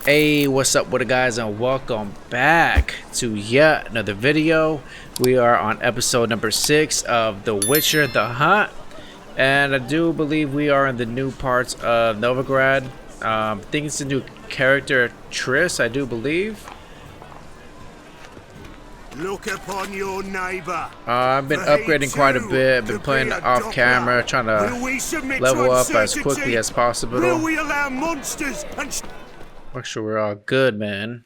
Hey, what's up with it, guys, and welcome back to yet another video. We are on episode number 6 of The Witcher: The Hunt, and I do believe we are in the new parts of Novigrad. I think it's a new character, Triss, I do believe. Look upon your neighbor. I've been upgrading quite a bit. I've been playing off camera, trying to level up as quickly as possible. Will we allow monsters and Make sure we're all good, man.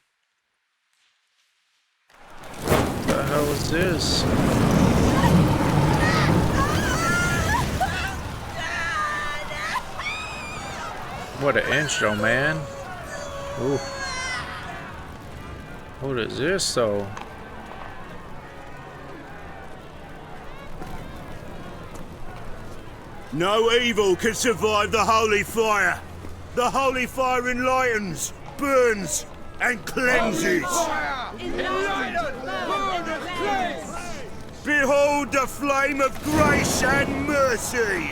What the hell is this? What an intro, man. Ooh. What is this, though? no evil can survive the holy fire. The holy fire enlightens, burns, and cleanses. Behold the flame of grace and mercy.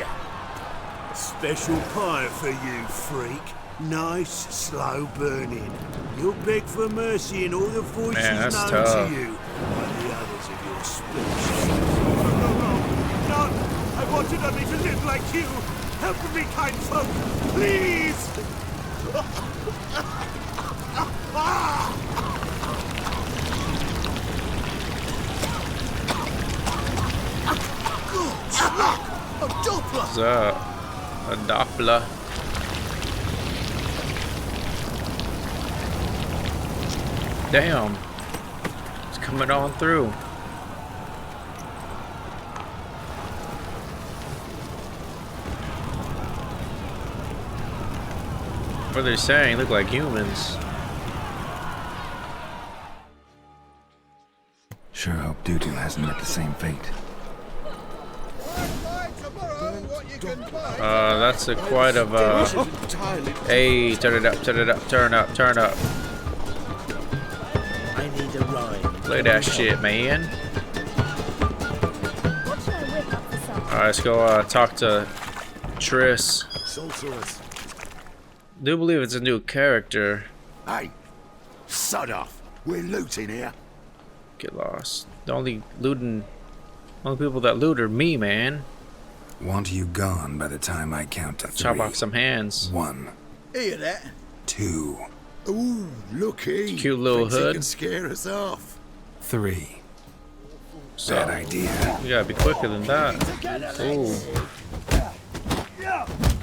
Special fire for you, freak. Nice, slow burning. You'll beg for mercy in all the voices known tough. to you by the others of your species. No, I wanted only to live like you. Help me, kind folk, please! What's up? A Doppler. Damn. It's coming on through. What are they saying? Look like humans. Sure hope Dudu hasn't met the same fate. That's a quite of hey, turn it up, turn it up, turn up, turn up. I need a ride. Play that shit, man. Alright, let's go talk to Triss. Sorceress. Do believe it's a new character. Hey, sod off. We're looting here. Get lost. The only people that loot are me, man. Want you gone by the time I count to 3. Chop off some hands. 1, Hear that? 2, Ooh, looky. Cute little Thinks he hood. can scare us off. 3. So, Bad idea. you gotta be quicker than that. Ooh.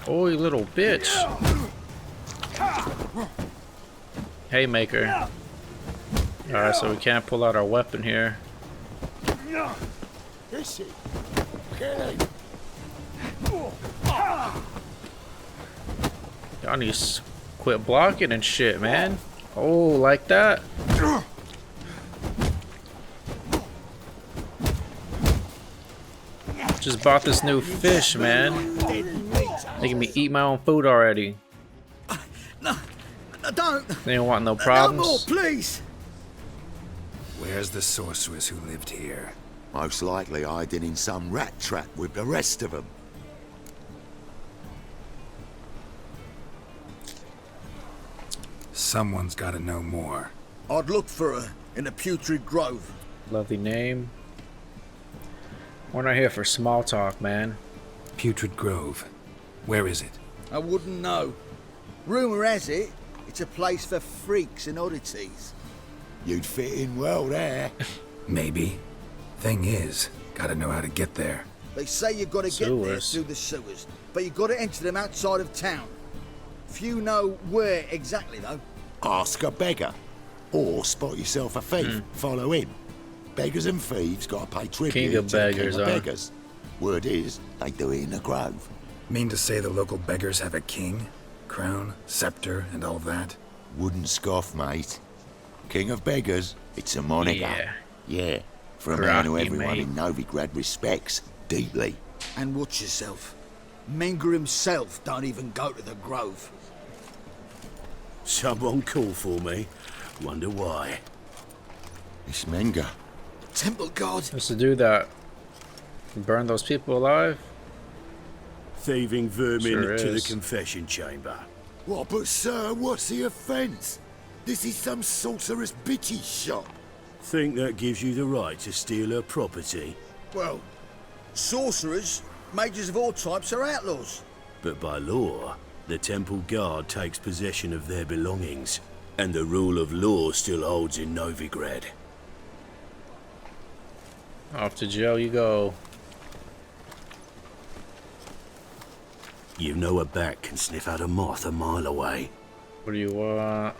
Oh, you little bitch. Haymaker. Alright, so we can't pull out our weapon here. Is he? Y'all need to quit blocking and shit, man. Oh, like that? Just bought this new fish, man. Making me eat my own food already. No, don't. They don't want no No more, problems. please. Where's the sorceress who lived here? Most likely hiding in some rat trap with the rest of them. Someone's got to know more. I'd look for her in the Putrid Grove. Lovely name. We're not here for small talk, man. Putrid Grove. Where is it? I wouldn't know. Rumour has it, it's a place for freaks and oddities. You'd fit in well there. Maybe. Thing is, gotta know how to get there. They say you've got to get there Sewers. through the sewers, but you've got to enter them outside of town. Few know where exactly, though. Ask a beggar. Or spot yourself a thief. Follow him. Beggars and thieves gotta pay tribute King of to the beggars, king of huh? beggars. Word is, they do it in the grove. Mean to say the local beggars have a king? Crown, scepter, and all that? Wouldn't scoff, mate. King of beggars, it's a moniker. Yeah. Yeah, for a man who Crikey, everyone mate. in Novigrad respects deeply. And watch yourself. Menger himself don't even go to the Grove. Someone call for me. Wonder why. It's Menger. Temple Guard. Just to do that. Burn those people alive? Thieving vermin Sure to the is. confession chamber. What, but sir, what's the offence? This is some sorceress bitty shop. Think that gives you the right to steal her property? Well, sorcerers, mages of all types are outlaws. But by law, the temple guard takes possession of their belongings, and the rule of law still holds in Novigrad. Off to jail you go. You know a bat can sniff out a moth a mile away. What do you want?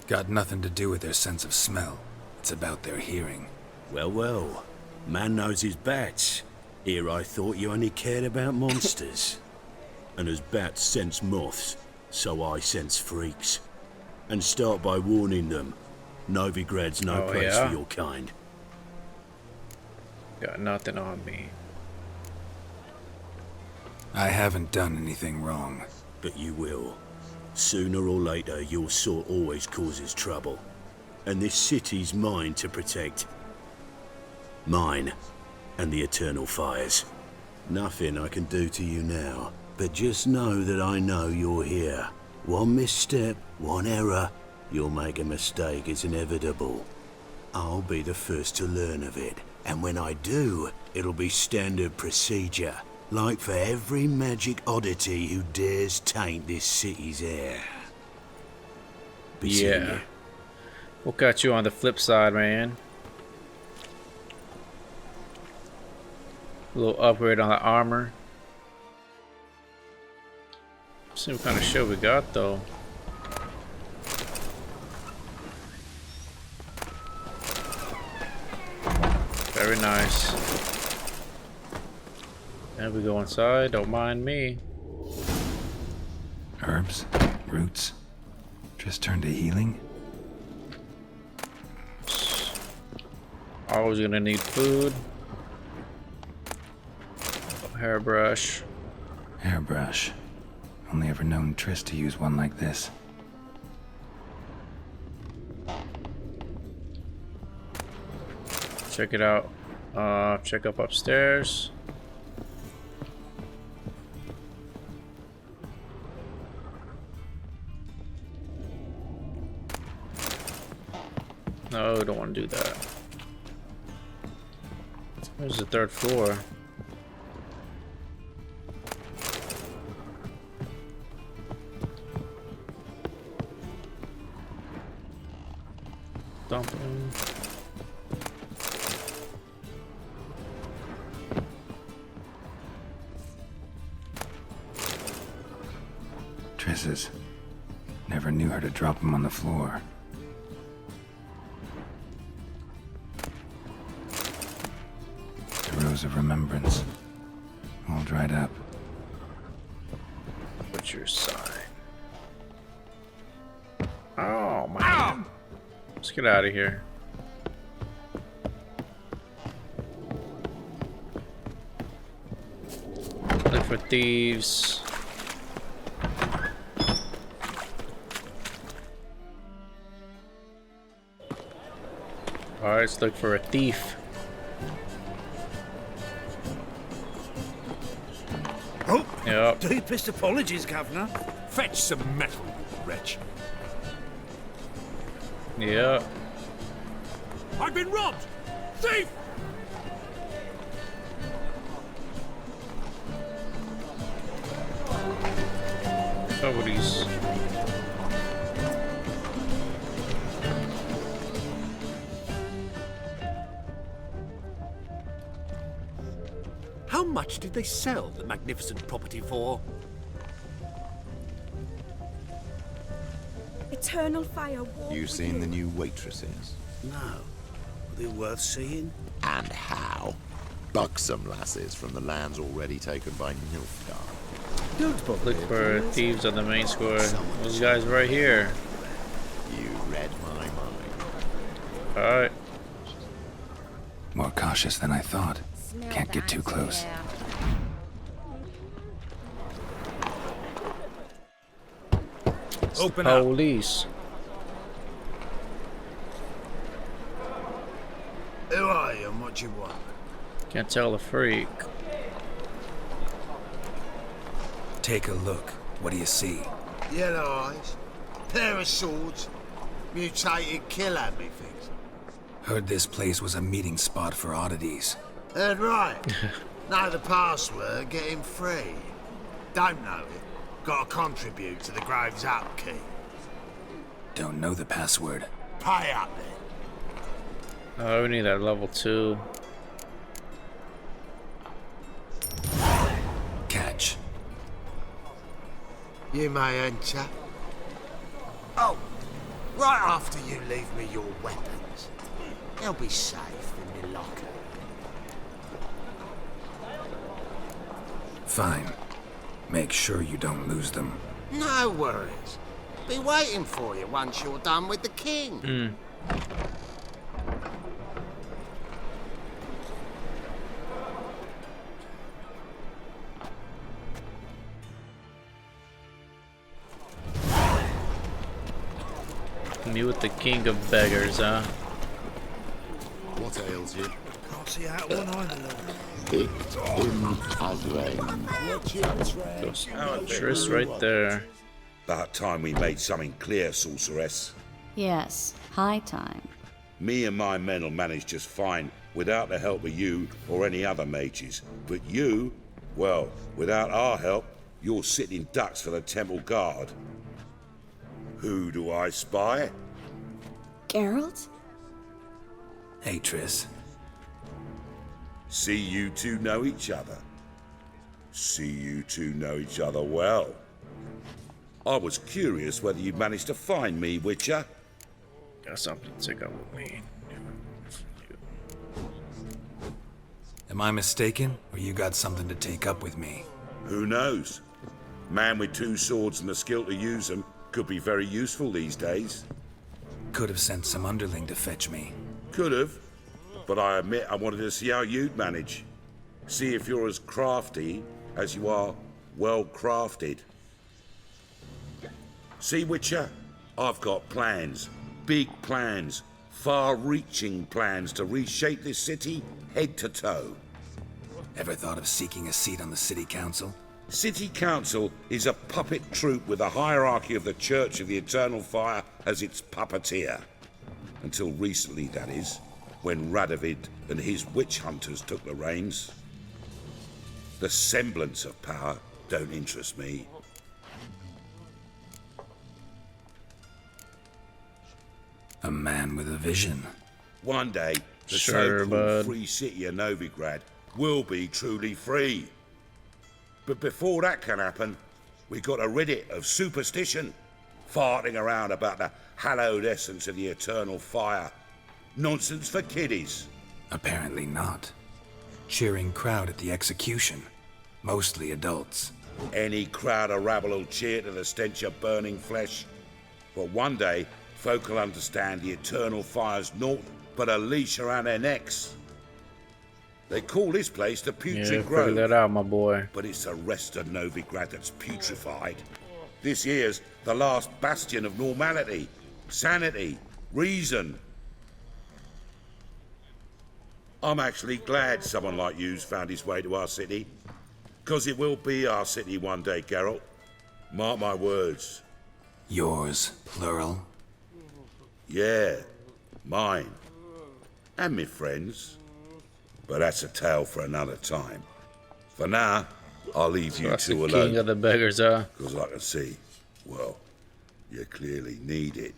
Got nothing to do with their sense of smell. It's about their hearing. Well, well. Man knows his bats. Here I thought you only cared about monsters. And as bats sense moths, so I sense freaks. And start by warning them. Novigrad's no Oh, place yeah? for your kind. Got nothing on me. I haven't done anything wrong. But you will. Sooner or later, your sort always causes trouble. And this city's mine to protect. Mine and the eternal fires. Nothing I can do to you now, but just know that I know you're here. One misstep, one error, you'll make a mistake, it's inevitable. I'll be the first to learn of it, and when I do, it'll be standard procedure, like for every magic oddity who dares taint this city's air. Be seeing Yeah. you. We'll catch you on the flip side, man. A little upgrade on the armor. See what kind of shit we got, though. Very nice. And we go inside, don't mind me. Herbs? Roots? Just turn to healing? Always gonna need food. Hairbrush. Hairbrush. Only ever known Triss to use one like this. Check it out. Check up upstairs. No, don't want to do that. Where's the third floor? Dumping. Triss's. Never knew her to drop them on the floor. The Rose of Remembrance. All dried up. What's your sign? Oh, man. Let's get out of here. Look for thieves. Alright, let's look for a thief. Oh, Yep. deepest apologies, Governor. Fetch some metal, wretch. Yep. I've been robbed! Thief! Nobody's. How much did they sell the magnificent property for? Eternal fire walk You with seen the new waitresses? No. Are they worth seeing? And how? Buxom lasses from the lands already taken by Nilfgaard. Don't bother. Look for thieves on the main square. Those guys right here. You read my mind. Alright. More cautious than I thought. Can't get too close. Open up. Police. Who are you and what you want? Can't tell a freak. Take a look. What do you see? Yellow eyes, pair of swords, mutated killer, methinks. Heard this place was a meeting spot for oddities. Heard right. Know the password, get him free. Don't know it. Gotta contribute to the Grave's upkeep. Don't know the password. Pay up then. Oh, we need that level 2. Catch. You may enter. Oh, right after you leave me your weapons. They'll be safe in the locker. Fine. Make sure you don't lose them. No worries. Be waiting for you once you're done with the king. Me with the king of beggars, huh? What ails you? Can't see out one either. Big in as rain. Triss right there. About time we made something clear, sorceress. Yes, high time. Me and my men will manage just fine without the help of you or any other mages. But you, well, without our help, you're sitting ducks for the temple guard. Who do I spy? Geralt? Hey, Triss. See you two know each other. See you two know each other well. I was curious whether you'd managed to find me, Witcher. Got something to take up with me. Am I mistaken, or you got something to take up with me? Who knows? Man with 2 swords and the skill to use them could be very useful these days. Could have sent some underling to fetch me. Could have, but I admit I wanted to see how you'd manage. See if you're as crafty as you are well crafted. See, Witcher, I've got plans. Big plans. Far-reaching plans to reshape this city head to toe. Ever thought of seeking a seat on the city council? City Council is a puppet troupe with the hierarchy of the Church of the Eternal Fire as its puppeteer. Until recently, that is, when Radovid and his witch hunters took the reins. The semblance of power don't interest me. A man with a vision. One day, the Sure, so-called bud. free city of Novigrad will be truly free. But before that can happen, we got to rid it of superstition, farting around about the hallowed essence of the eternal fire. Nonsense for kiddies. Apparently not. Cheering crowd at the execution. Mostly adults. Any crowd of rabble will cheer to the stench of burning flesh. But one day, folk will understand the eternal fire's naught but a leash around their necks. They call this place the Yeah, Putrid figure Grove. that out, my boy. But it's the rest of Novigrad that's putrefied. This here's the last bastion of normality, sanity, reason. I'm actually glad someone like you's found his way to our city. 'Cause it will be our city one day, Geralt. Mark my words. Yours, plural. Yeah, mine. And me friends. But that's a tale for another time. For now, I'll leave So you that's the two king alone. of the beggars, huh? Because I can see, well, you clearly need it.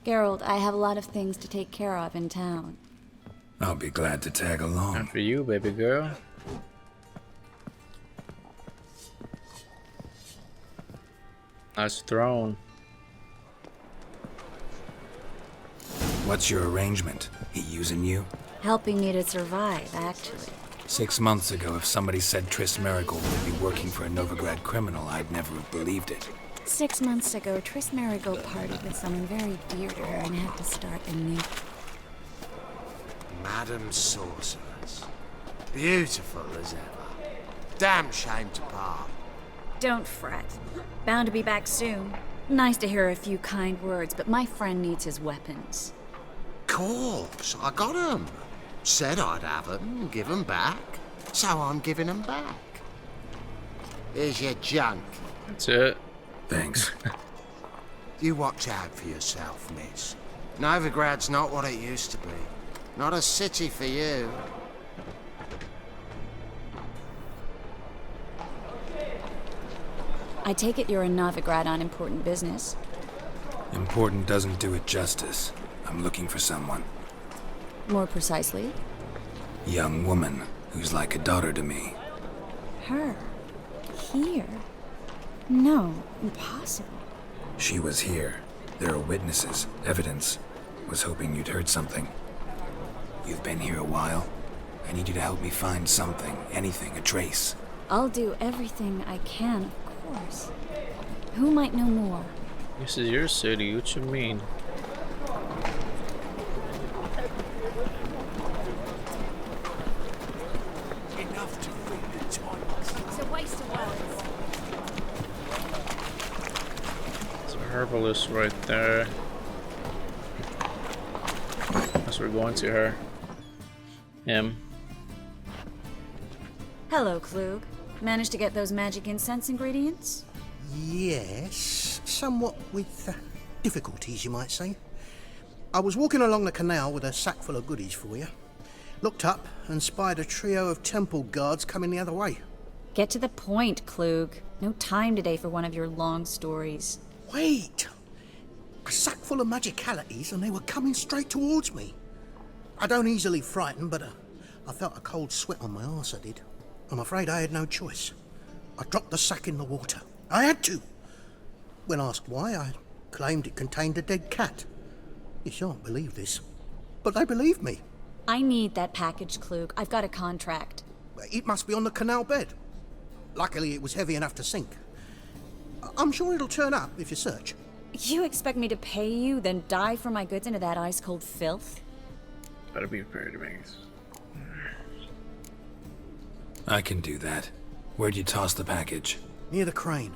Geralt, I have a lot of things to take care of in town. I'll be glad to tag along. And for you, baby girl. Nice throne. What's your arrangement? He using you? Helping me to survive, actually. 6 months ago, if somebody said Triss Merigold would be working for a Novigrad criminal, I'd never have believed it. 6 months ago, Triss Merigold partied with someone very dear to her and had to start anew. Madam Sorceress. Beautiful as ever. Damn shame to part. Don't fret. Bound to be back soon. Nice to hear a few kind words, but my friend needs his weapons. Course, I got 'em. Said I'd have 'em, give 'em back. So I'm giving 'em back. Here's your junk. That's it. Thanks. You watch out for yourself, miss. Novigrad's not what it used to be. Not a city for you. I take it you're in Novigrad on important business. Important doesn't do it justice. I'm looking for someone. More precisely? Young woman who's like a daughter to me. Her? Here? No, impossible. She was here. There are witnesses, evidence. Was hoping you'd heard something. You've been here a while. I need you to help me find something, anything, a trace. I'll do everything I can, of course. Who might know more? This is your city, what you mean? Enough to fill the time. It's a waste of words. It's a herbalist right there. Guess we're going to her. Him. Hello, Klug. Managed to get those magic incense ingredients? Yes, somewhat with difficulties, you might say. I was walking along the canal with a sack full of goodies for you. Looked up and spied a trio of temple guards coming the other way. Get to the point, Klug. No time today for one of your long stories. Wait! A sack full of magicalities and they were coming straight towards me. I don't easily frighten, but I felt a cold sweat on my arse, I did. I'm afraid I had no choice. I dropped the sack in the water. I had to. When asked why, I claimed it contained a dead cat. You shan't believe this, but they believed me. I need that package, Klug. I've got a contract. It must be on the canal bed. Luckily, it was heavy enough to sink. I'm sure it'll turn up if you search. You expect me to pay you, then dive for my goods into that ice-cold filth? Better be prepared to make. I can do that. Where'd you toss the package? Near the crane.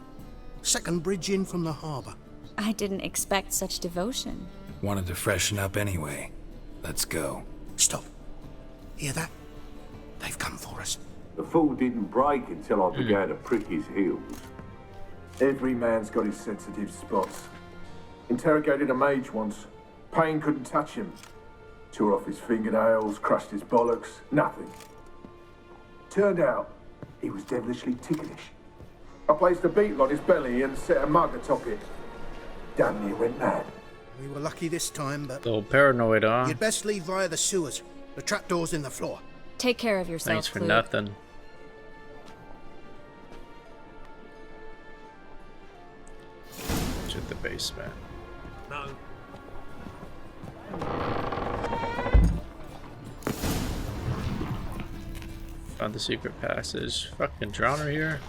Second bridge in from the harbour. I didn't expect such devotion. Wanted to freshen up anyway. Let's go. Stop. Hear that? They've come for us. The fool didn't break until I began to prick his heels. Every man's got his sensitive spots. Interrogated a mage once. Payne couldn't touch him. Tore off his fingernails, crushed his bollocks, nothing. Turned out, he was devilishly ticklish. I placed a beetle on his belly and set a mug atop it. Damn near went mad. We were lucky this time, but... A little paranoid, huh? You'd best leave via the sewers. The trapdoor's in the floor. Take care of yourself, Thanks for Klug. nothing. To the basement. No. Found the secret passage. Fucking drowner here.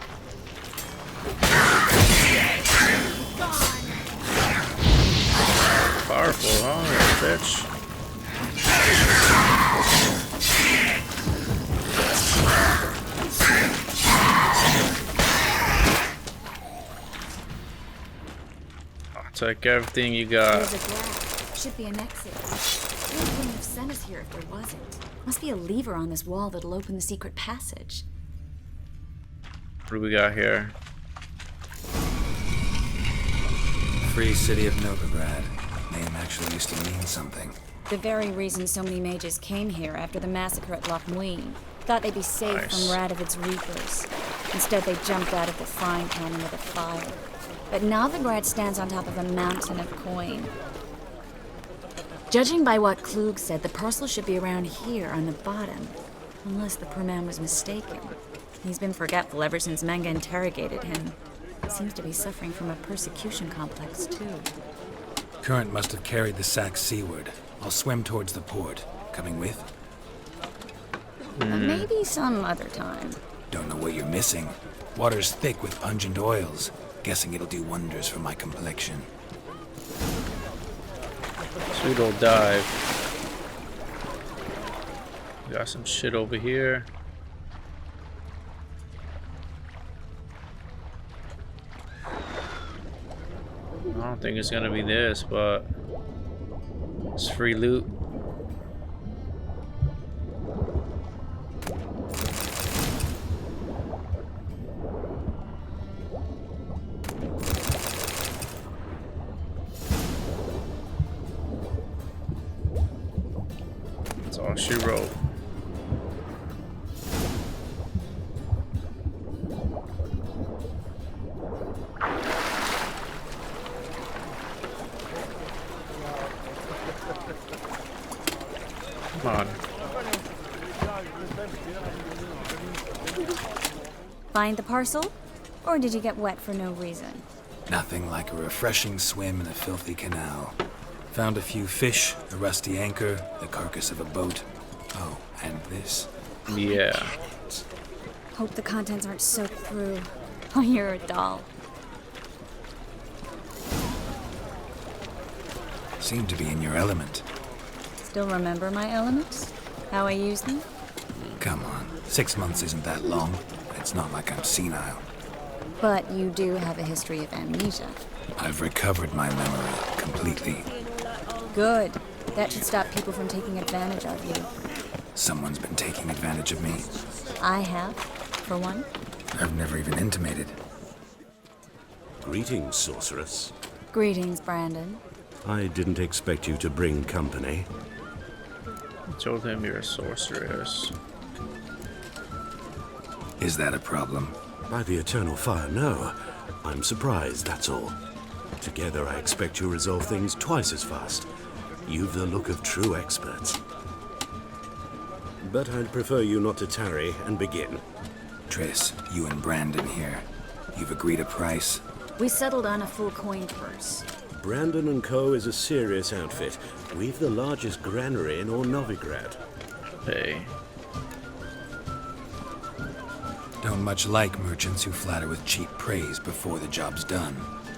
Powerful, huh? Bitch. I'll take everything you got. There's a grab. Should be an exit. They wouldn't have sent us here if there wasn't. Must be a lever on this wall that'll open the secret passage. What do we got here? Free city of Novigrad. Name actually used to mean something. The very reason so many mages came here after the massacre at Loch Muin. Thought they'd be safe from Radovid's reapers. Instead, they jumped out of the frying pan into the fire. But Novigrad stands on top of a mountain of coin. Judging by what Klug said, the parcel should be around here on the bottom. Unless the poor man was mistaken. He's been forgetful ever since Manga interrogated him. Seems to be suffering from a persecution complex, too. Current must have carried the sack seaward. I'll swim towards the port. Coming with? Maybe some other time. Don't know what you're missing. Water's thick with pungent oils. Guessing it'll do wonders for my complexion. Sweet old dive. Got some shit over here. I don't think it's gonna be this, but it's free loot. Oh, she wrote. Come on. Find the parcel? Or did you get wet for no reason? Nothing like a refreshing swim in a filthy canal. Found a few fish, a rusty anchor, the carcass of a boat. Oh, and this. Yeah. Hope the contents aren't soaked through. Oh, you're a doll. Seem to be in your element. Still remember my elements? How I use them? Come on, 6 months isn't that long. It's not like I'm senile. But you do have a history of amnesia. I've recovered my memory completely. Good. That should stop people from taking advantage of you. Someone's been taking advantage of me. I have, for one. I've never even intimated. Greetings, sorceress. Greetings, Brandon. I didn't expect you to bring company. I told him you're a sorceress. Is that a problem? By the eternal fire, no. I'm surprised, that's all. Together, I expect you resolve things twice as fast. You've the look of true experts. But I'd prefer you not to tarry and begin. Triss, you and Brandon here. You've agreed a price? We settled on a full coin purse. Brandon and Co. is a serious outfit. We've the largest granary in all Novigrad. Hey. Don't much like merchants who flatter with cheap praise before the job's done.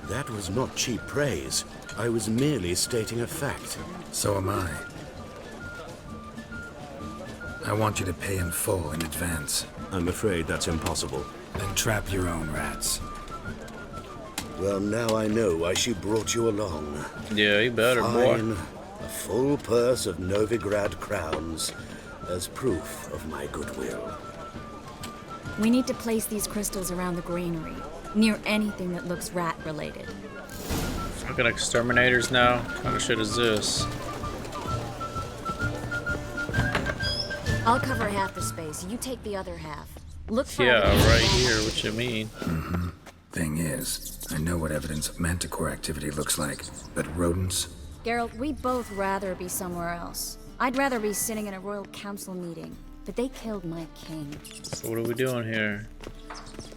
That was not cheap praise. I was merely stating a fact. So am I. I want you to pay in full in advance. I'm afraid that's impossible. Then trap your own rats. Well, now I know why she brought you along. Yeah, you better, Fine. boy. A full purse of Novigrad crowns as proof of my goodwill. We need to place these crystals around the granary, near anything that looks rat-related. Fucking exterminators now? What kind of shit is this? I'll cover half the space. You take the other half. Look for Yeah, evidence. right here. What you mean? Mm-hmm. Thing is, I know what evidence of manticore activity looks like, but rodents? Geralt, we'd both rather be somewhere else. I'd rather be sitting in a royal council meeting, but they killed my king. So what are we doing here?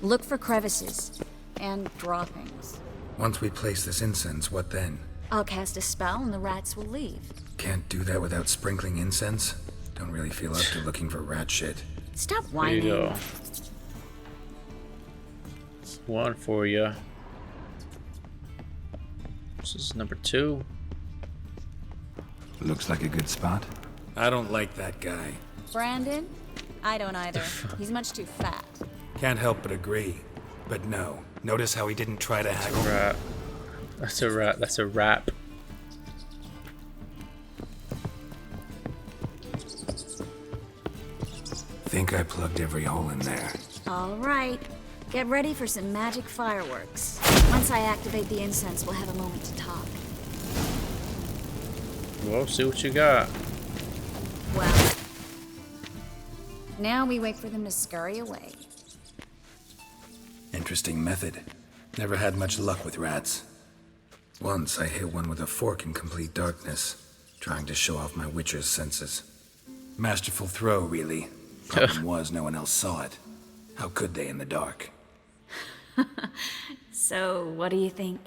Look for crevices and droppings. Once we place this incense, what then? I'll cast a spell and the rats will leave. Can't do that without sprinkling incense? Don't really feel up to looking for rat shit. Stop There whining. you go. One for you. This is number 2. Looks like a good spot. I don't like that guy. Brandon? I don't either. He's much too fat. Can't help but agree. But no. Notice how he didn't try to haggle? Rap. That's a rap. That's a rap. Think I plugged every hole in there. All right. Get ready for some magic fireworks. Once I activate the incense, we'll have a moment to talk. Well, see what you got. Well, now we wait for them to scurry away. Interesting method. Never had much luck with rats. Once I hit one with a fork in complete darkness, trying to show off my witcher's senses. Masterful throw, really. Problem was, no one else saw it. How could they in the dark? So, what do you think?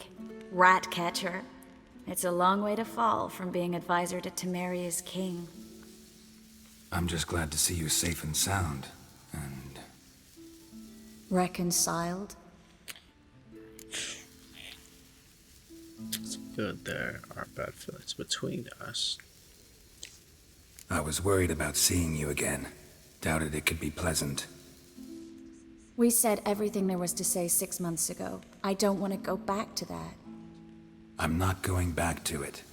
Rat catcher? It's a long way to fall from being advisor to Temeria's king. I'm just glad to see you safe and sound. And Reconciled? It's good there are bad feelings between us. I was worried about seeing you again. Doubted it could be pleasant. We said everything there was to say 6 months ago. I don't want to go back to that. I'm not going back to it.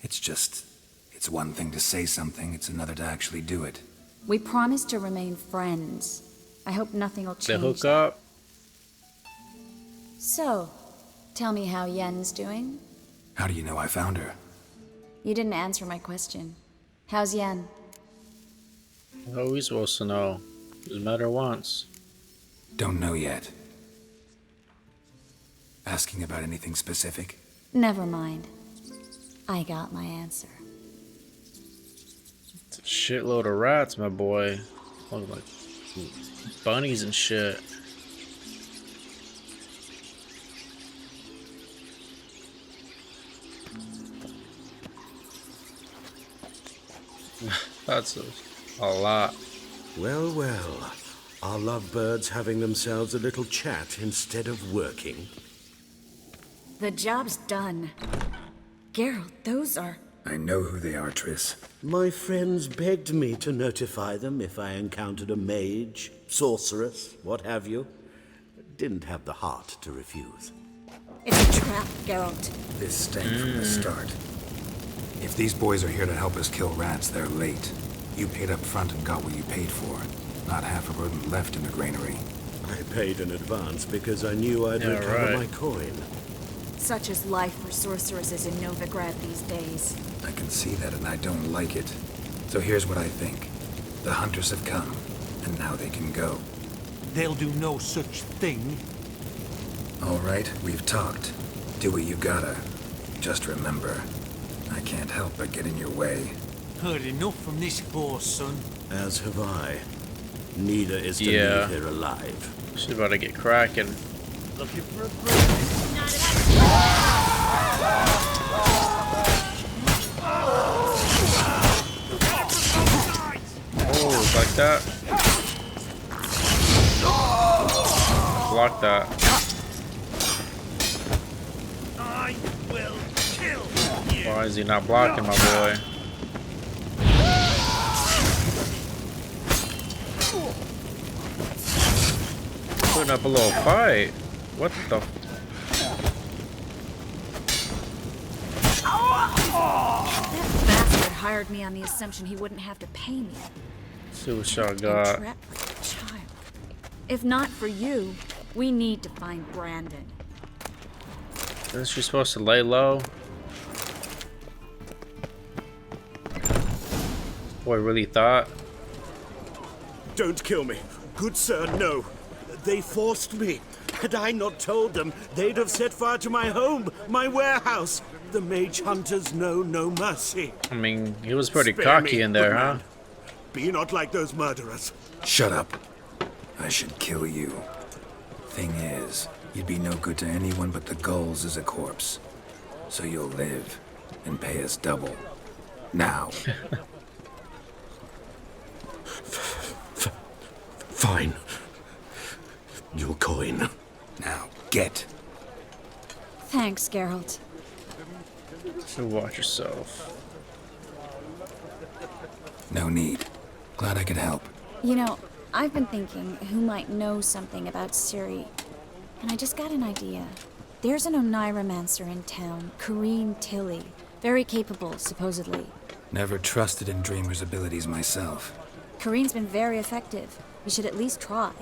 It's one thing to say something, it's another to actually do it. We promised to remain friends. I hope nothing will They change. hook up. So, tell me how Yen's doing? How do you know I found her? You didn't answer my question. How's Yen? How are we supposed to know? Just met her once. Don't know yet. Asking about anything specific? Never mind. I got my answer. It's a shitload of rats, my boy. Look like bunnies and shit. That's a lot. Well, well. Are lovebirds having themselves a little chat instead of working? The job's done. Geralt, those are... I know who they are, Triss. My friends begged me to notify them if I encountered a mage, sorceress, what have you. Didn't have the heart to refuse. It's a trap, Geralt. This stank from the start. If these boys are here to help us kill rats, they're late. You paid up front and got what you paid for. Not half a rodent left in the granary. I paid in advance because I knew I'd recover my coin. Such is life for sorceresses in Novigrad these days. I can see that and I don't like it. So here's what I think. The hunters have come, and now they can go. They'll do no such thing. All right, we've talked. Do what you gotta. Just remember, I can't help but get in your way. Heard enough from this boar, son. As have I. Neither is to leave here alive. She's about to get cracking. Looking for a break. Oh, like that. Block that. I will kill you. Why is he not blocking, my boy? Putting up a little fight. What the? That bastard hired me on the assumption he wouldn't have to pay me. See what y'all got. Trapped like a child. If not for you, we need to find Brandon. Isn't she supposed to lay low? Boy really thought. Don't kill me. Good sir, no. They forced me. Had I not told them, they'd have set fire to my home, my warehouse. The mage hunters know no mercy. I mean, he was pretty Spare cocky me, in there, good huh? man. Be not like those murderers. Shut up. I should kill you. Thing is, you'd be no good to anyone but the gulls as a corpse. So you'll live and pay us double. Now. Fine. Your coin. Now, get. Thanks, Geralt. So watch yourself. No need. Glad I could help. You know, I've been thinking who might know something about Ciri. And I just got an idea. There's an Oneiromancer in town, Corrine Tilly. Very capable, supposedly. Never trusted in Dreamer's abilities myself. Corrine's been very effective. We should at least try.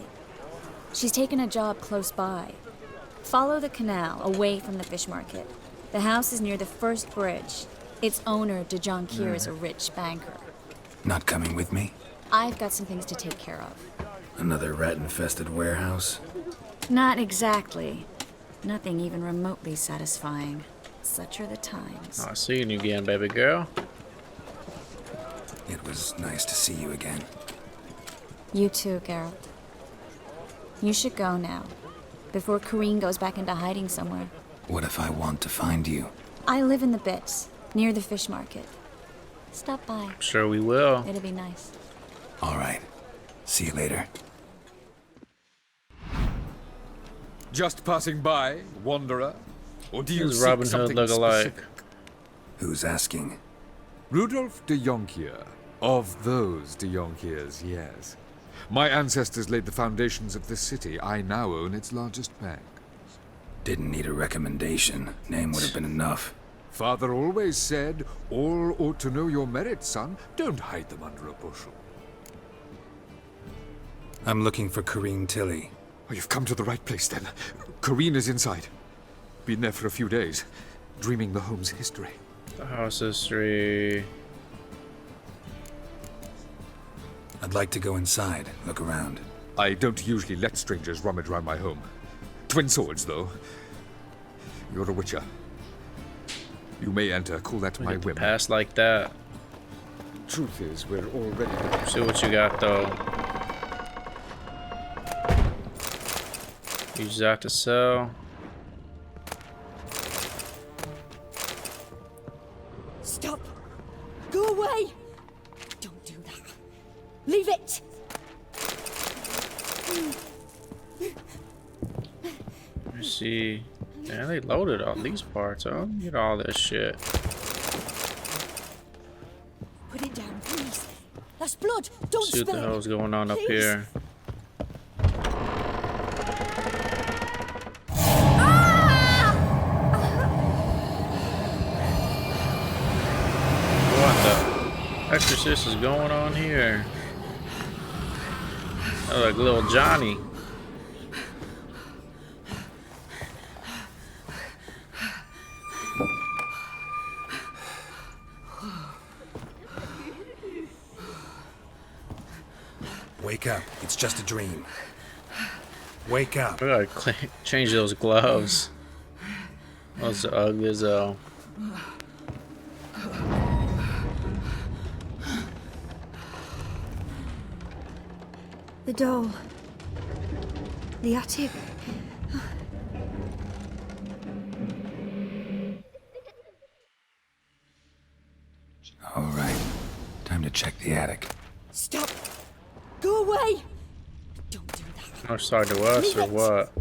She's taken a job close by. Follow the canal, away from the fish market. The house is near the first bridge. Its owner, De Jonquier, is a rich banker. Not coming with me? I've got some things to take care of. Another rat-infested warehouse? Not exactly. Nothing even remotely satisfying. Such are the times. Oh, I see you again, baby girl. It was nice to see you again. You too, Geralt. You should go now, before Corrine goes back into hiding somewhere. What if I want to find you? I live in the Bits, near the fish market. Stop by. Sure we will. It'll be nice. All right. See you later. Just passing by, wanderer? Or do you Does seek Robin Hood something look alike? specific? Who's asking? Rudolph de Jonquier. Of those de Jonquiers, yes. My ancestors laid the foundations of this city. I now own its largest bank. Didn't need a recommendation. Name would have been enough. Father always said, all ought to know your merits, son. Don't hide them under a bushel. I'm looking for Corrine Tilly. Oh, you've come to the right place, then. Corrine is inside. Been there for a few days, dreaming the home's history. The house history. I'd like to go inside, look around. I don't usually let strangers rummage around my home. Twin swords, though. You're a witcher. You may enter, call that my whim. Pass like that. Truth is, we're already... See what you got, though. Use that to sell. Stop! Go away! Don't do that. Leave it! Let me see. Man, they loaded all these parts, huh? Get all this shit. Put it down, please. That's blood. Don't See what spill the it. hell's going on up Please. here. What the exorcist is going on here? Oh, like little Johnny. Wake up. It's just a dream. Wake up. We gotta change those gloves. Those are ugly as hell. The doll. The attic. All right. Time to check the attic. Stop! Go away! Don't do that. Or side to us Leave or it. what?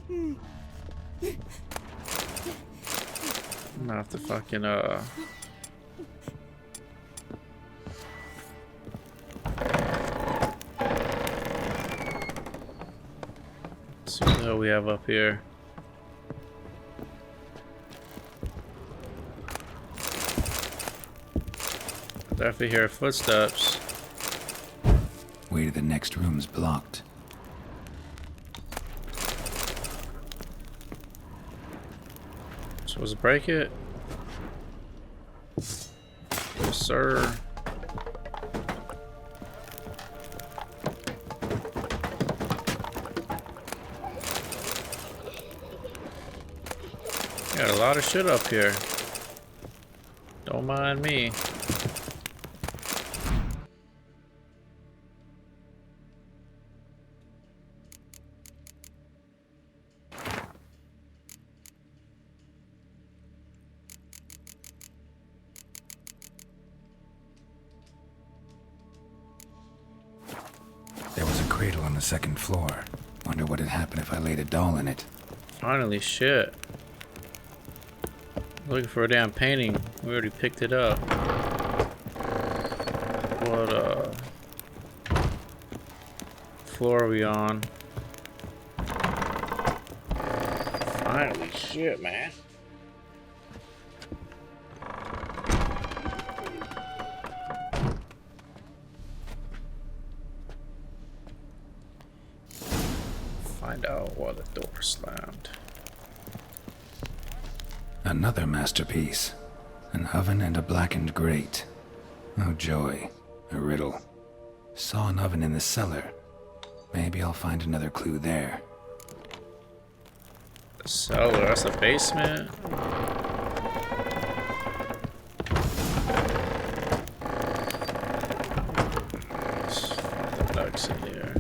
I'm gonna have to fucking see what the hell we have up here. Definitely hear footsteps. Way to the next room's blocked. Supposed to break it? Yes, sir. Got a lot of shit up here. Don't mind me. There was a cradle on the second floor. Wonder what would happen if I laid a doll in it. Finally, shit. Looking for a damn painting. We already picked it up. What floor are we on? Finally, shit, man. Find out why the door slammed. Another masterpiece. An oven and a blackened grate. Oh joy. A riddle. Saw an oven in the cellar. Maybe I'll find another clue there. The cellar, that's the basement. Let's find the ducks in here.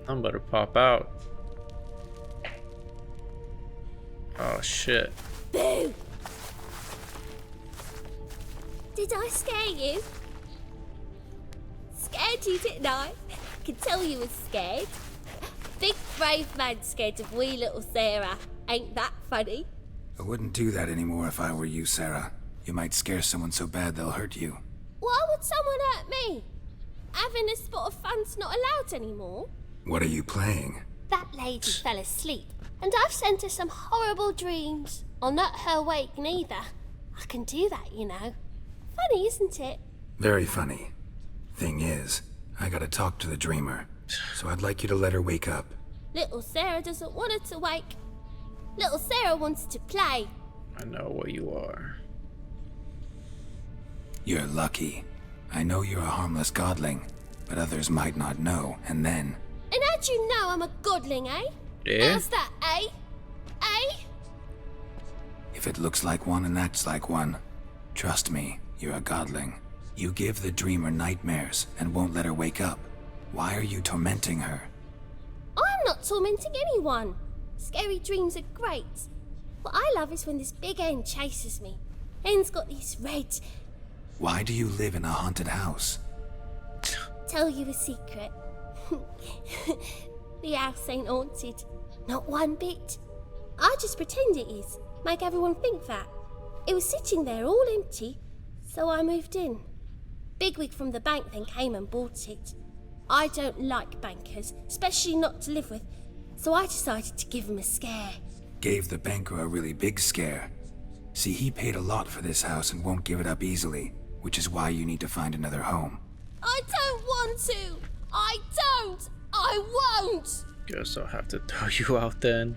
I'm about to pop out. Oh shit. Boo! Did I scare you? Scared you, didn't I? I can tell you was scared. Big brave man scared of wee little Sarah. Ain't that funny? I wouldn't do that anymore if I were you, Sarah. You might scare someone so bad they'll hurt you. Why would someone hurt me? Having a spot of fun's not allowed anymore. What are you playing? That lady fell asleep, and I've sent her some horrible dreams. I'll not her wake neither. I can do that, you know. Funny, isn't it? Very funny. Thing is, I gotta talk to the dreamer, so I'd like you to let her wake up. Little Sarah doesn't want her to wake. Little Sarah wants to play. I know what you are. You're lucky. I know you're a harmless godling, but others might not know, and then... And how'd you know I'm a godling, eh? Yeah? How's that, eh? Eh? If it looks like one and acts like one, trust me, you're a godling. You give the dreamer nightmares and won't let her wake up. Why are you tormenting her? I'm not tormenting anyone. Scary dreams are great. What I love is when this big hen chases me. Hen's got these red... Why do you live in a haunted house? Tell you a secret. The house ain't haunted. Not one bit. I just pretend it is. Make everyone think that. It was sitting there all empty, so I moved in. Bigwig from the bank then came and bought it. I don't like bankers, especially not to live with, so I decided to give him a scare. Gave the banker a really big scare. See, he paid a lot for this house and won't give it up easily, which is why you need to find another home. I don't want to! I don't! I won't! Guess I'll have to throw you out then.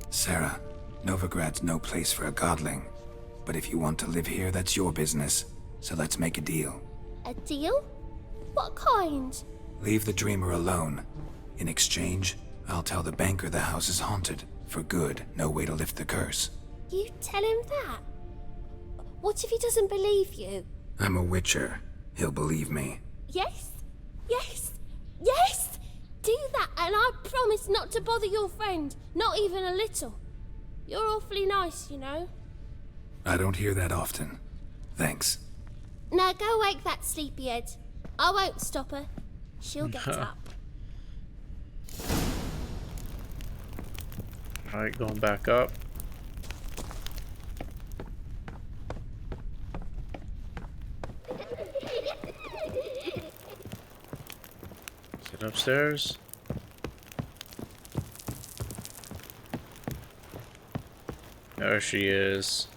Sarah, Novigrad's no place for a godling. But if you want to live here, that's your business. So let's make a deal. A deal? What kind? Leave the dreamer alone. In exchange, I'll tell the banker the house is haunted. For good, no way to lift the curse. You tell him that? What if he doesn't believe you? I'm a witcher. He'll believe me. Yes? Yes? Yes! Do that and I promise not to bother your friend. Not even a little. You're awfully nice, you know. I don't hear that often. Thanks. Now go wake that sleepyhead. I won't stop her. She'll get up. Alright, going back up. Get upstairs. There she is.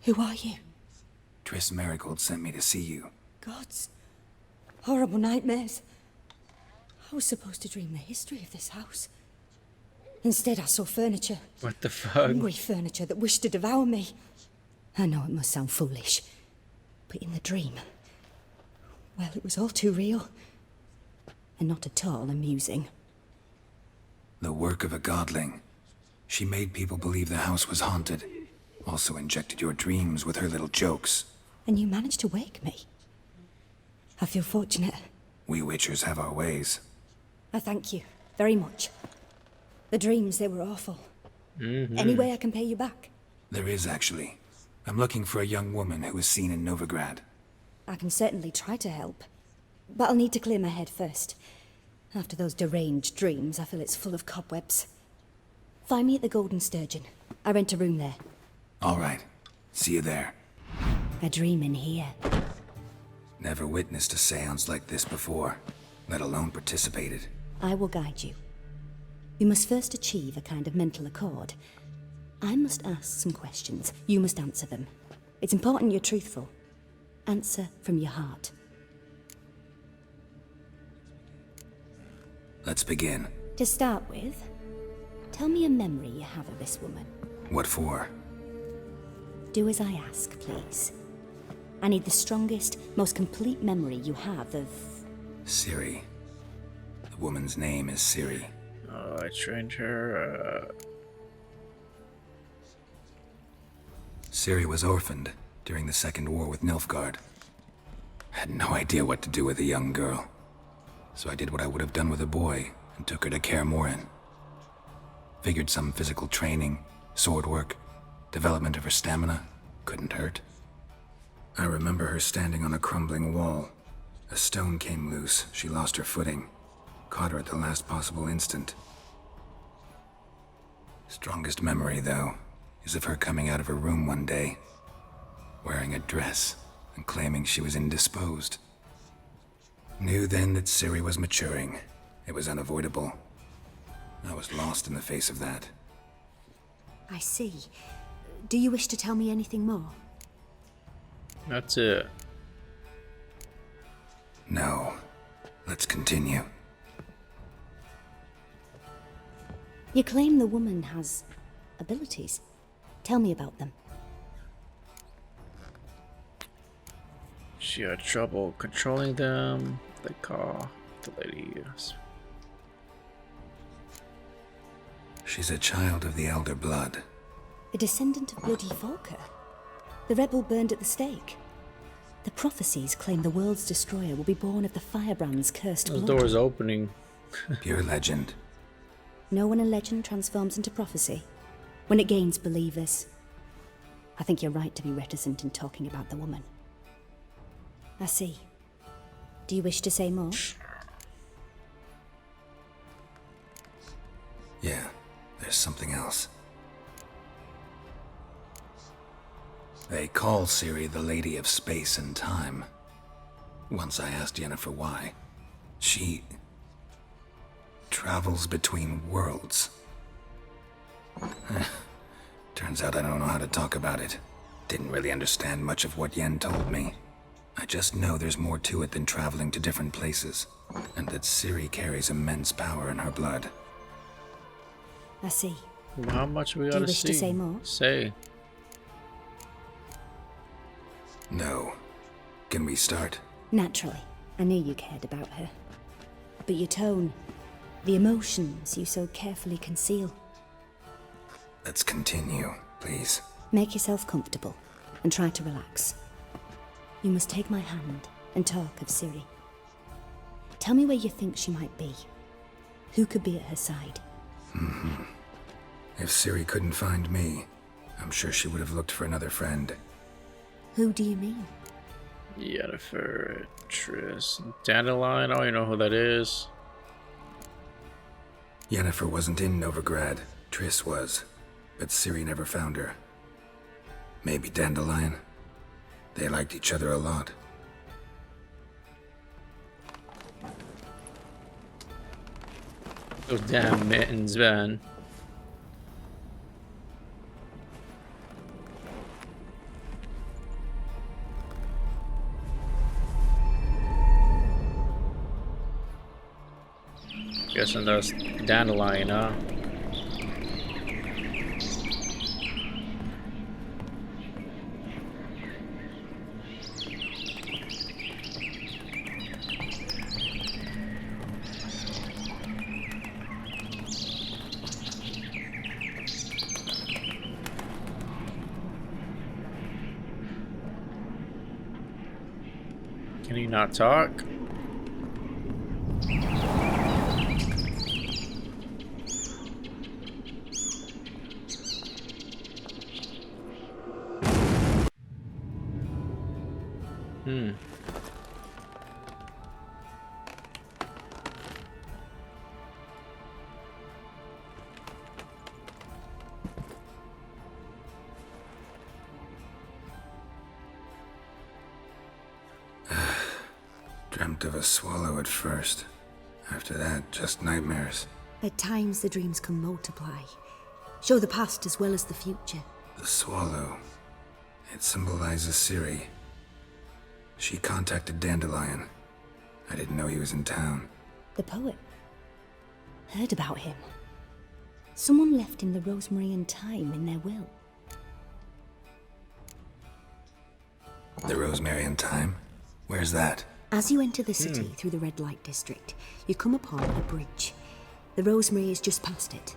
Who are you? Triss Merigold sent me to see you. Gods. Horrible nightmares. I was supposed to dream the history of this house. Instead, I saw furniture. What the fuck? Hungry furniture that wished to devour me. I know it must sound foolish, but in the dream, well, it was all too real. And not at all amusing. The work of a godling. She made people believe the house was haunted. Also injected your dreams with her little jokes. And you managed to wake me. I feel fortunate. We witchers have our ways. I thank you very much. The dreams, they were awful. Mm-hmm. Any way I can pay you back? There is, actually. I'm looking for a young woman who was seen in Novigrad. I can certainly try to help. But I'll need to clear my head first. After those deranged dreams, I feel it's full of cobwebs. Find me at the Golden Sturgeon. I rent a room there. All right. See you there. A dream in here. Never witnessed a seance like this before, let alone participated. I will guide you. We must first achieve a kind of mental accord. I must ask some questions. You must answer them. It's important you're truthful. Answer from your heart. Let's begin. To start with, tell me a memory you have of this woman. What for? Do as I ask, please. I need the strongest, most complete memory you have of... Ciri. The woman's name is Ciri. Oh, I trained her, Ciri was orphaned during the Second War with Nilfgaard. Had no idea what to do with a young girl. So I did what I would have done with a boy and took her to Kaer Morhen. Figured some physical training, sword work, development of her stamina couldn't hurt. I remember her standing on a crumbling wall. A stone came loose, she lost her footing. Caught her at the last possible instant. Strongest memory, though, is of her coming out of her room one day, wearing a dress and claiming she was indisposed. Knew then that Ciri was maturing. It was unavoidable. I was lost in the face of that. I see. Do you wish to tell me anything more? That's it. No. Let's continue. You claim the woman has abilities. Tell me about them. She had trouble controlling them. They call the lady. She's a child of the Elder Blood. A descendant of bloody Volker. The rebel burned at the stake. The prophecies claim the world's destroyer will be born of the firebrand's cursed The blood. door's opening. Pure legend. No one in legend transforms into prophecy. When it gains believers. I think you're right to be reticent in talking about the woman. I see. Do you wish to say more? Yeah, there's something else. They call Ciri the Lady of Space and Time. Once I asked Yennefer why. She travels between worlds. Turns out I don't know how to talk about it. Didn't really understand much of what Yen told me. I just know there's more to it than traveling to different places, and that Ciri carries immense power in her blood. I see. How much we Do gotta you wish see? to say more? Say. No. Can we start? Naturally. I knew you cared about her. But your tone, the emotions you so carefully conceal. Let's continue, please. Make yourself comfortable and try to relax. You must take my hand and talk of Ciri. Tell me where you think she might be. Who could be at her side? If Ciri couldn't find me, I'm sure she would have looked for another friend. Who do you mean? Yennefer, Triss, Dandelion. I don't even know who that is. Yennefer wasn't in Novigrad. Triss was. But Ciri never found her. Maybe Dandelion. They liked each other a lot. Those damn mittens, man. Guessing that's Dandelion, huh? Can he not talk? Dreamt of a swallow at first. After that, just nightmares. At times the dreams can multiply. Show the past as well as the future. The swallow. It symbolizes Ciri. She contacted Dandelion. I didn't know he was in town. The poet. Heard about him. Someone left him the rosemary and thyme in their will. The Rosemary and Thyme? Where's that? As you enter the city through the red light district, you come upon a bridge. The rosemary is just past it.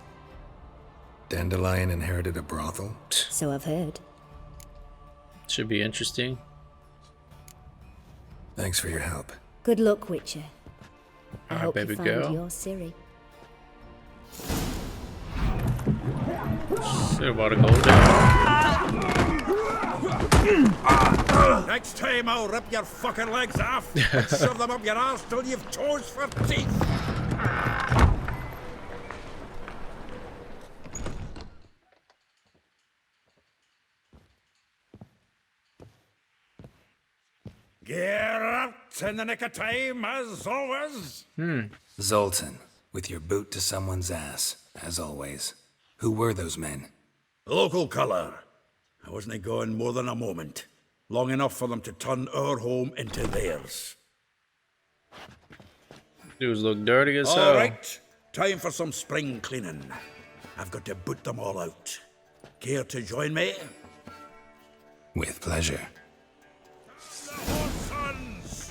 Dandelion inherited a brothel? So I've heard. Should be interesting. Thanks for your help. Good luck, Witcher. I hope baby you find girl. your Ciri. They're about to go down. Next time I'll rip your fucking legs off and shove them up your arse till you've toes for teeth. Get out! Just in the nick of time, as always. Zoltan, with your boot to someone's ass, as always. Who were those men? Local colour. I wasn't gone more than a moment. Long enough for them to turn our home into theirs. Dudes look dirty as hell. All right, time for some spring cleaning. I've got to boot them all out. Care to join me? With pleasure. Sons!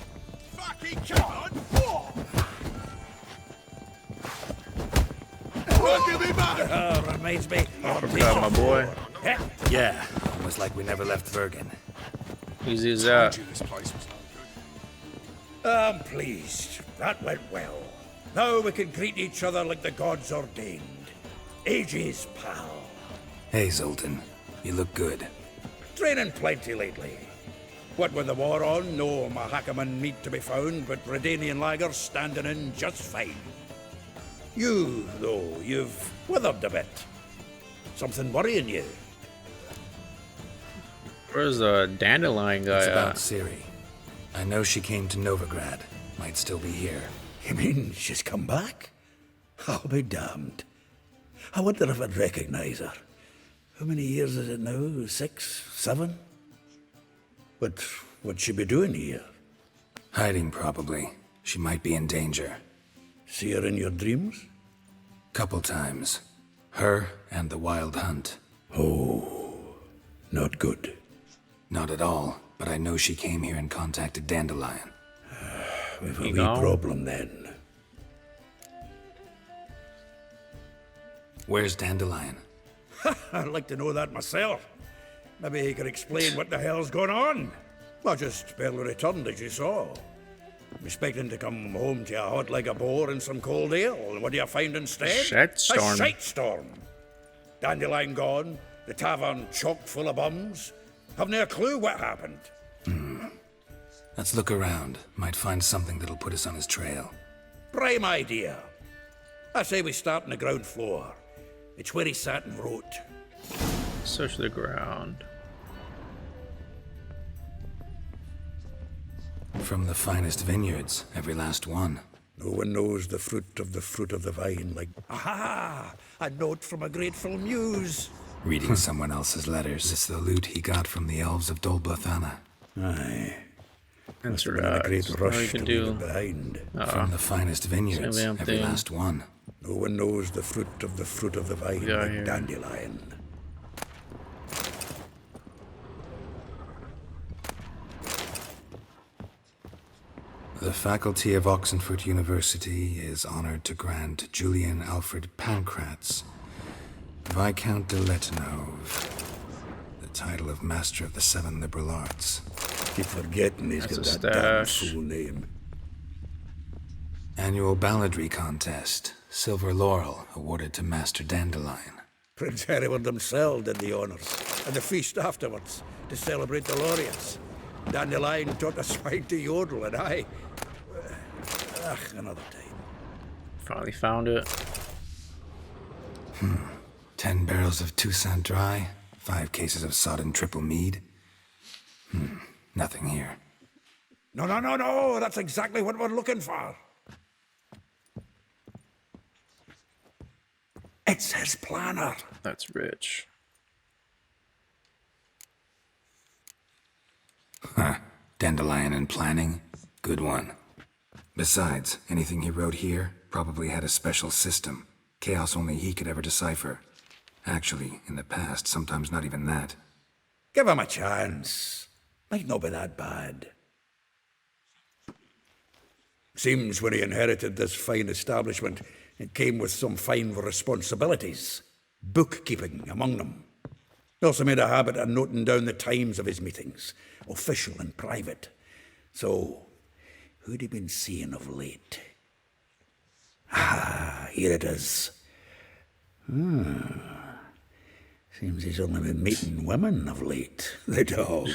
Fucking come on! Reminds me of Forgot my boy. Yeah, almost like we never left Vergen. Easy as that. I'm pleased. That went well. Now we can greet each other like the gods ordained. Ages, pal. Hey, Zoltan. You look good. Training plenty lately. What with the war on, no Mahakaman meat to be found, but Redanian lagers standing in just fine. You, though, you've withered a bit. Something worrying you? Where's the dandelion guy It's about at? Ciri. I know she came to Novigrad. Might still be here. You mean she's come back? I'll be damned. I wonder if I'd recognize her. How many years is it now? 6, 7? But what'd she be doing here? Hiding, probably. She might be in danger. See her in your dreams? Couple times. Her and the Wild Hunt. Oh, not good. Not at all, but I know she came here and contacted Dandelion. We've a wee problem then. Where's Dandelion? I'd like to know that myself. Maybe he could explain what the hell's going on. I just barely returned, as you saw. I'm expecting to come home to a hot like a boar and some cold ale, and what do you find instead? Shitstorm. A shitestorm. Dandelion gone, the tavern chock full of bums. Haven't a clue what happened. Let's look around. Might find something that'll put us on his trail. Prime idea. I say we start on the ground floor. It's where he sat and wrote. Search the ground. From the finest vineyards, every last one. No one knows the fruit of the vine like... Aha! A note from a grateful muse. Reading someone else's letters. It's the loot he got from the elves of Dol Blathanna. Aye. That's Must have been a great rush to can leave do. it behind. From the finest vineyards, Same damn every thing. last one. No one knows the fruit of the vine Yeah, like here. Dandelion. The faculty of Oxenfurt University is honored to grant Julian Alfred Pancratz, Viscount de Letenove, the title of Master of the Seven Liberal Arts. Keep forgetting he's That's got a that damn stash. full name. Annual balladry contest, Silver Laurel, awarded to Master Dandelion. Prince Hereward himself did the honours, and the feast afterwards, to celebrate the laureates. Dandelion taught the swine to yodel, and I... another time. Finally found it. 10 barrels of Toussaint Dry, 5 cases of sodden triple mead. Nothing here. No, that's exactly what we're looking for. It's his planner. That's rich. Huh. Dandelion and planning? Good one. Besides, anything he wrote here probably had a special system. Chaos only he could ever decipher. Actually, in the past, sometimes not even that. Give him a chance. Might not be that bad. Seems when he inherited this fine establishment, it came with some fine responsibilities. Bookkeeping among them. He also made a habit of noting down the times of his meetings, official and private. So, who'd he been seeing of late? Ah, here it is. Seems he's only been meeting women of late. The dog.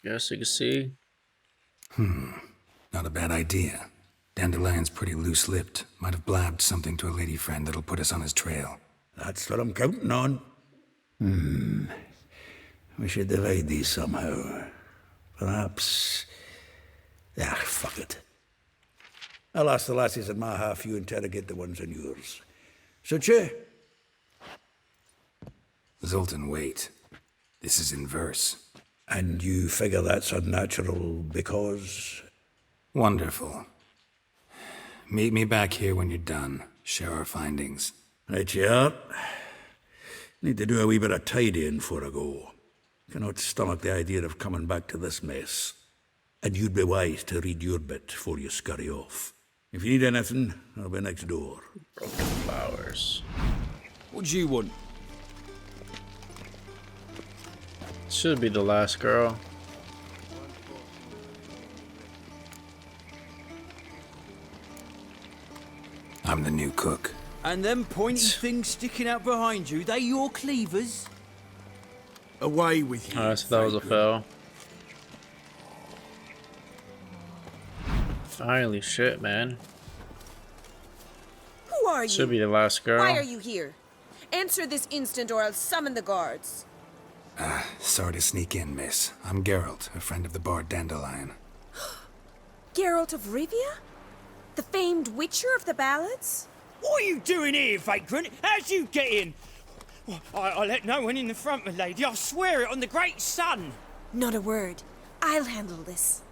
Guess you can see. Not a bad idea. Dandelion's pretty loose-lipped. Might have blabbed something to a lady friend that'll put us on his trail. That's what I'm counting on. We should divide these somehow. Perhaps... Ah, fuck it. I'll ask the lassies in my half, you interrogate the ones in yours. Such a... Zoltan, wait. This is in verse. And you figure that's unnatural because... Wonderful. Meet me back here when you're done. Share our findings. Right you are. Need to do a wee bit of tidying before I go. Cannot stomach the idea of coming back to this mess. And you'd be wise to read your bit before you scurry off. If you need anything, I'll be next door. Broken flowers. What do you want? Should be the last girl. I'm the new cook. And them pointy things sticking out behind you, they your cleavers? Away with you. Oh, so that was a fail. Finally, shit, man. Who are you? Should be the last girl. Why are you here? Answer this instant or I'll summon the guards. Sorry to sneak in, miss. I'm Geralt, a friend of the bard Dandelion. Geralt of Rivia? The famed witcher of the ballads? What are you doing here, vagrant? How'd you get in? Well, I let no one in the front, my lady. I swear it on the great sun. Not a word. I'll handle this.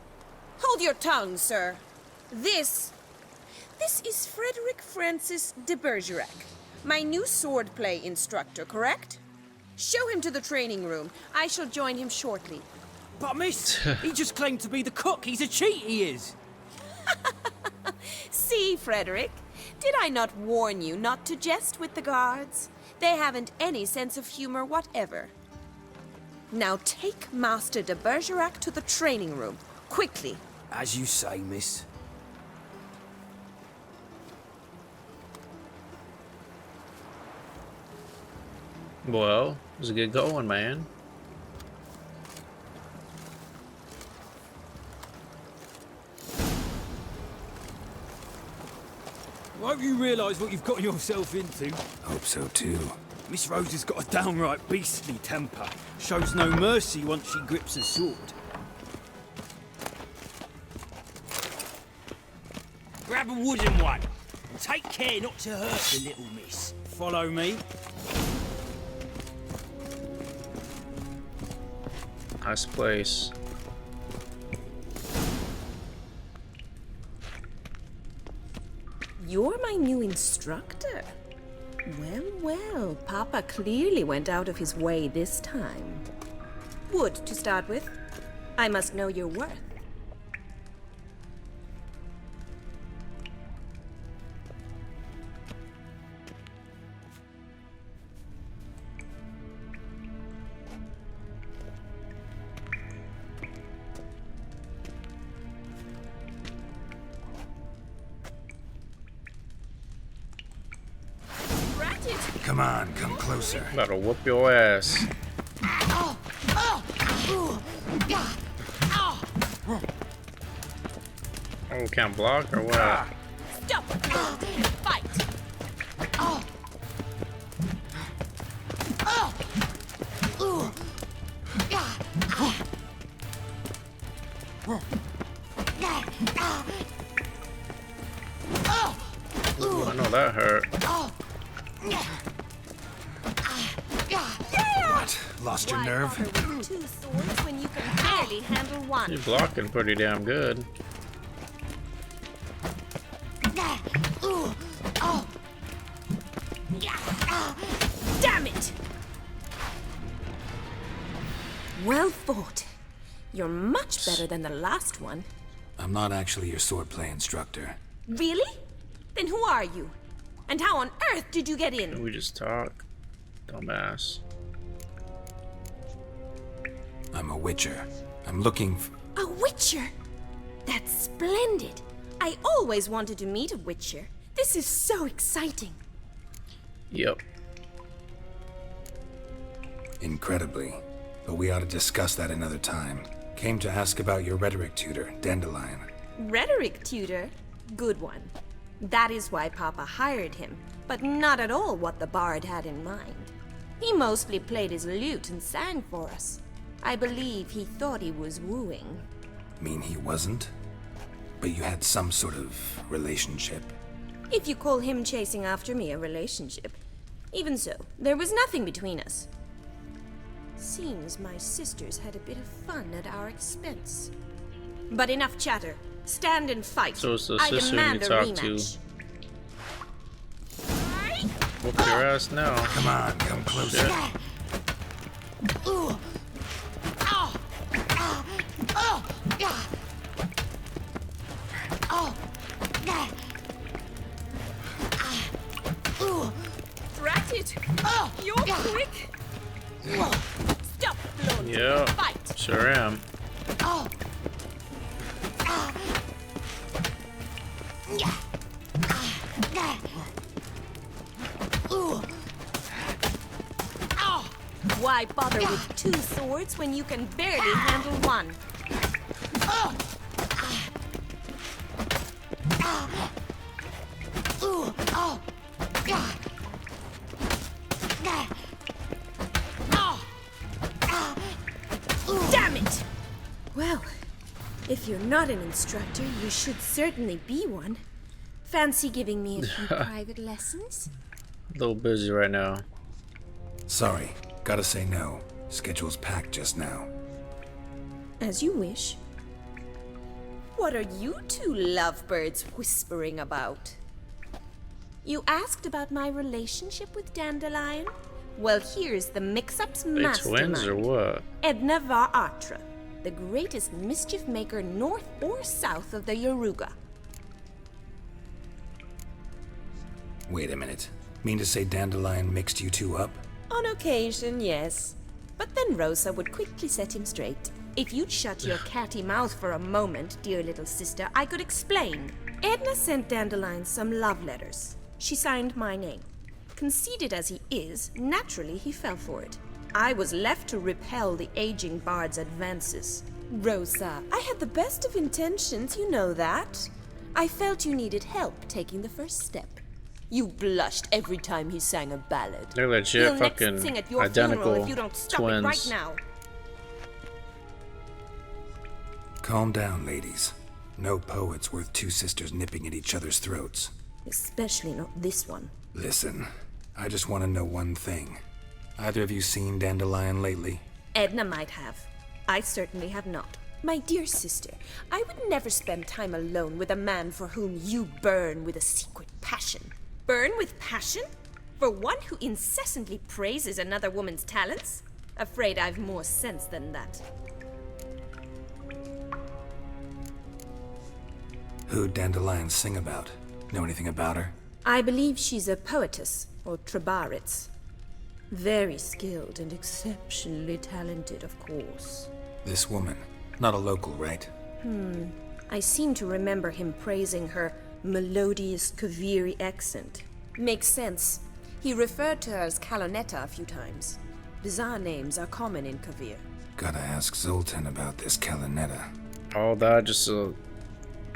Hold your tongue, sir. This is Frederick Francis de Bergerac, my new swordplay instructor, correct? Show him to the training room. I shall join him shortly. But miss, he just claimed to be the cook. He's a cheat, he is. See, Frederick, did I not warn you not to jest with the guards? They haven't any sense of humor whatever. Now take Master de Bergerac to the training room, quickly. As you say, miss. Well, let's get going, man. I hope you realise what you've got yourself into. Hope so too. Miss Rose has got a downright beastly temper. Shows no mercy once she grips a sword. Grab a wooden one. And take care not to hurt the little miss. Follow me. Nice place. You're my new instructor. Well, well, Papa clearly went out of his way this time. Wood, to start with. I must know your worth. Come on, come closer. About to whoop your ass. Oh, can't block or what? Stop! Fight! Ooh, I know that hurt. What? Lost your nerve? Two swords when you can barely handle one. You're blocking pretty damn good. Damn it! Well fought. You're much better than the last one. I'm not actually your swordplay instructor. Really? Then who are you? And how on earth did you get in? We just talk. Dumbass. I'm a witcher. I'm looking for... A witcher? That's splendid. I always wanted to meet a witcher. This is so exciting. Yep. Incredibly. But we ought to discuss that another time. Came to ask about your rhetoric tutor, Dandelion. Rhetoric tutor? Good one. That is why Papa hired him, but not at all what the bard had in mind. He mostly played his lute and sang for us. I believe he thought he was wooing. Mean he wasn't? But you had some sort of relationship? If you call him chasing after me a relationship. Even so, there was nothing between us. Seems my sisters had a bit of fun at our expense. But enough chatter. Stand and fight. So it's the I sister demand you a talk rematch. Whoop your ass now. Come on, come closer. Shit. Drat it! You're quick! Stop, Lord! Yeah, Fight! sure am. Why bother with two swords when you can barely handle one? Damn it! Well, if you're not an instructor, you should certainly be one. Fancy giving me a few private lessons? A little busy right now. Sorry, gotta say no. Schedule's packed just now. As you wish. What are you two lovebirds whispering about? You asked about my relationship with Dandelion? Well, here's the mix-up's They mastermind. twins or what? Edna var Atra, the greatest mischief maker north or south of the Yaruga. Wait a minute. Mean to say Dandelion mixed you two up? On occasion, yes. But then Rosa would quickly set him straight. If you'd shut your catty mouth for a moment, dear little sister, I could explain. Edna sent Dandelion some love letters. She signed my name. Conceited as he is, naturally he fell for it. I was left to repel the aging bard's advances. Rosa, I had the best of intentions, you know that. I felt you needed help taking the first step. You blushed every time he sang a ballad. They're legit He'll fucking next sing at your identical funeral if you don't stop twins. it right now. Calm down, ladies. No poet's worth two sisters nipping at each other's throats. Especially not this one. Listen, I just want to know one thing. Either of you seen Dandelion lately? Edna might have. I certainly have not. My dear sister, I would never spend time alone with a man for whom you burn with a secret passion. Burn with passion? For one who incessantly praises another woman's talents? Afraid I've more sense than that. Who'd Dandelion sing about? Know anything about her? I believe she's a poetess, or trabaritz. Very skilled and exceptionally talented, of course. This woman. Not a local, right? I seem to remember him praising her melodious Kaviri accent. Makes sense. He referred to her as Kalonetta a few times. Bizarre names are common in Kavir. Gotta ask Zoltan about this Kalonetta. All that just to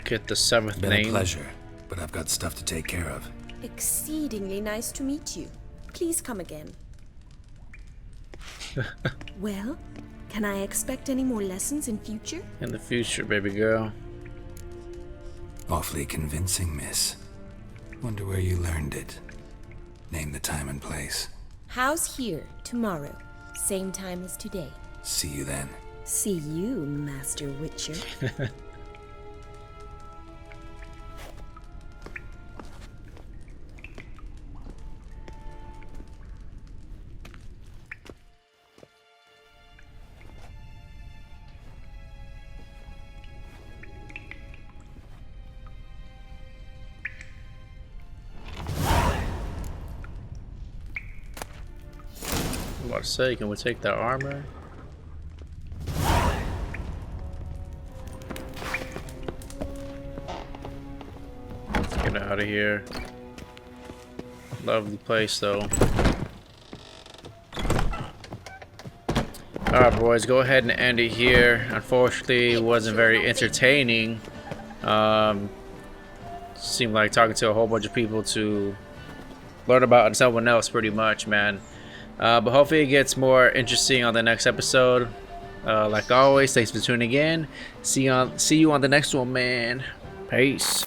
get the seventh Been name. a pleasure, but I've got stuff to take care of. Exceedingly nice to meet you. Please come again. Well, can I expect any more lessons in future? In the future, baby girl. Awfully convincing, miss. Wonder where you learned it. Name the time and place. How's here tomorrow? Same time as today. See you then. See you, Master Witcher. I'm about to say, can we take that armor? Let's get out of here. Lovely place, though. Alright, boys, go ahead and end it here. Unfortunately, it wasn't very entertaining. Seemed like talking to a whole bunch of people to learn about someone else, pretty much, man. But hopefully it gets more interesting on the next episode. Like always, thanks for tuning in. See you on the next one, man. Peace.